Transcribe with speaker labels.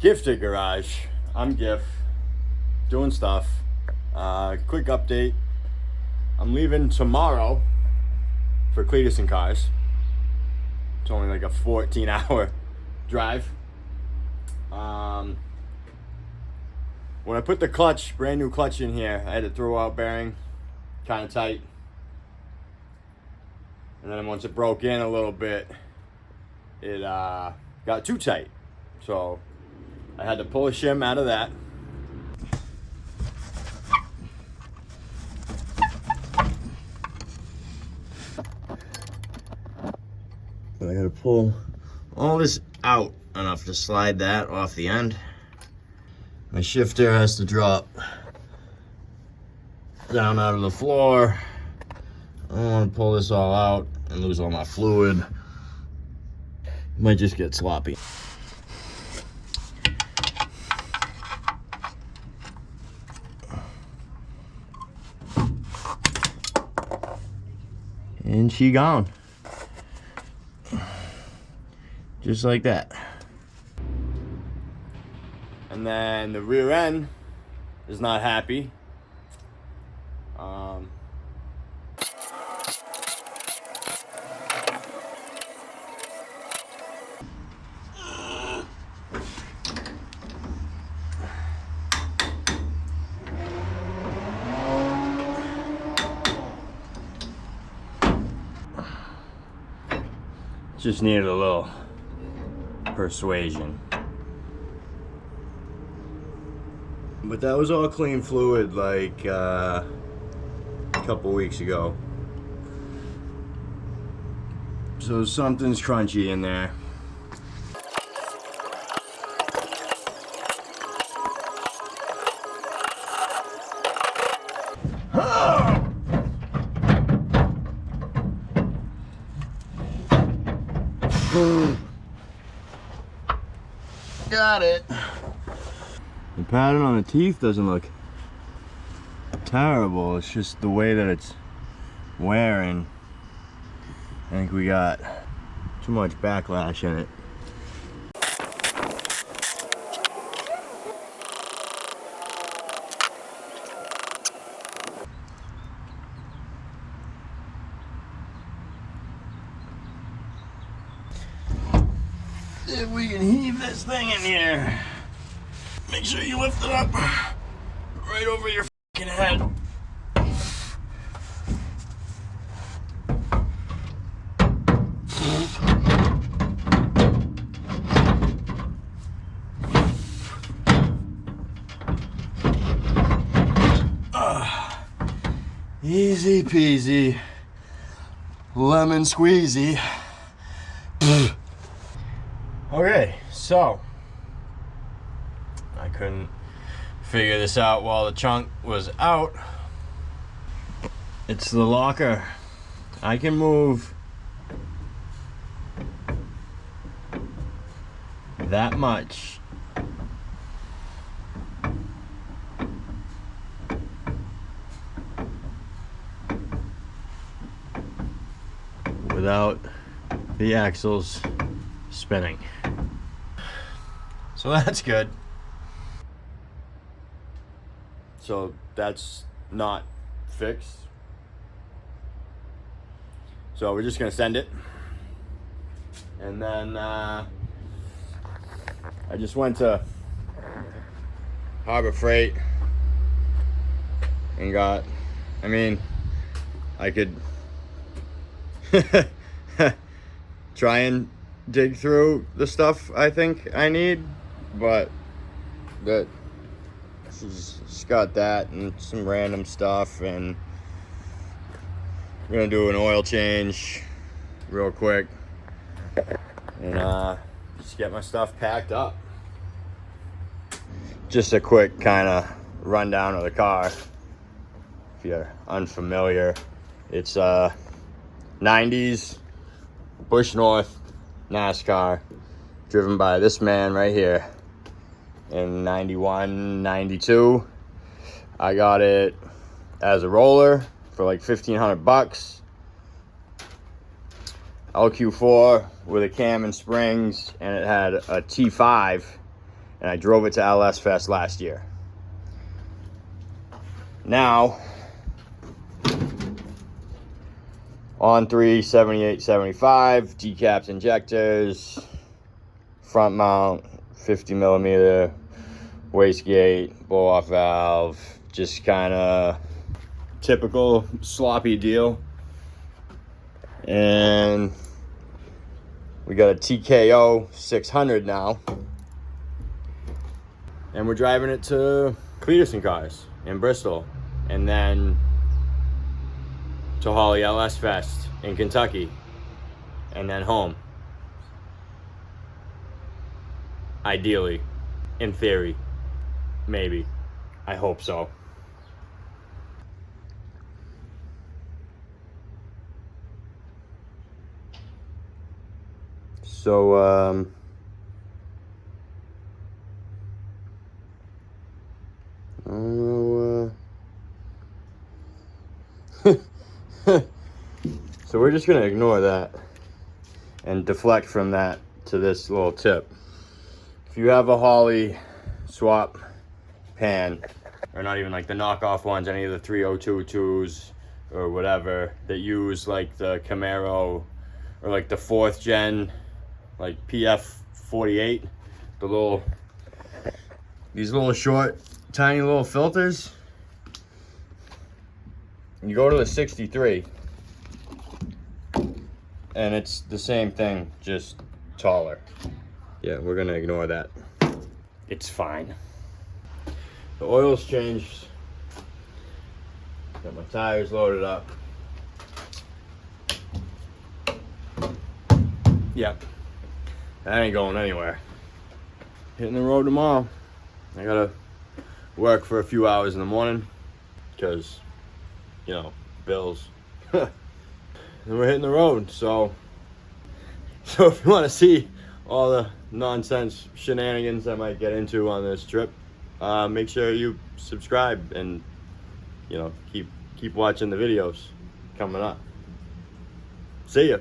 Speaker 1: Gifted garage. I'm Gif, doing stuff. Quick update. I'm leaving tomorrow for Cleetus and Cars. It's only like a 14-hour drive. When I put the clutch, brand new clutch in here, I had to throw out bearing, kind of tight. And then once it broke in a little bit, it got too tight. So I had to pull a shim out of that. But I gotta pull all this out enough to slide that off the end. My shifter has to drop down out of the floor. I don't want to pull this all out and lose all my fluid. It might just get sloppy. And she gone. Just like that. And then the rear end is not happy. Just needed a little persuasion. But that was all clean fluid like a couple weeks ago. So something's crunchy in there. Got it. The pattern on the teeth doesn't look terrible. It's just the way that it's wearing. I think we got too much backlash in it. If we can heave this thing in here, make sure you lift it up right over your fucking head. Easy peasy, lemon squeezy. Okay, so I couldn't figure this out while the trunk was out. It's the locker. I can move that much. Without the axles spinning. So that's good. So that's not fixed. So we're just gonna send it. And then I just went to Harbor Freight and got, I mean, I could try and dig through the stuff I think I need, but that she's got that and some random stuff, and we're gonna do an oil change real quick and just get my stuff packed up. Just a quick kind of rundown of the car if you're unfamiliar. It's 90s Bush North NASCAR, driven by this man right here in 91, 92. I got it as a roller for like 1,500 bucks. LQ4 with a cam and springs, and it had a T5 and I drove it to LS Fest last year. Now, on 378/75, decaps, injectors, front mount, 50mm wastegate, blow off valve, just kind of typical sloppy deal. And we got a TKO 600 now, and we're driving it to Cleetus and Cars in Bristol, and then to Holley LS Fest in Kentucky, and then home. Ideally, in theory, maybe. I hope so. So, I don't know, so we're just gonna ignore that and deflect from that to this little tip. If you have a Holley swap pan, or not even like the knockoff ones, any of the 302s or whatever, that use like the Camaro or like the 4th gen, like PF48, these little short, tiny little filters, you go to the 63, and it's the same thing, just taller. Yeah, we're gonna ignore that. It's fine. The oil's changed. Got my tires loaded up. Yep. That ain't going anywhere. Hitting the road tomorrow. I gotta work for a few hours in the morning because, you know, bills. And we're hitting the road, so if you want to see all the nonsense shenanigans I might get into on this trip, make sure you subscribe and, you know, keep watching the videos coming up. See ya.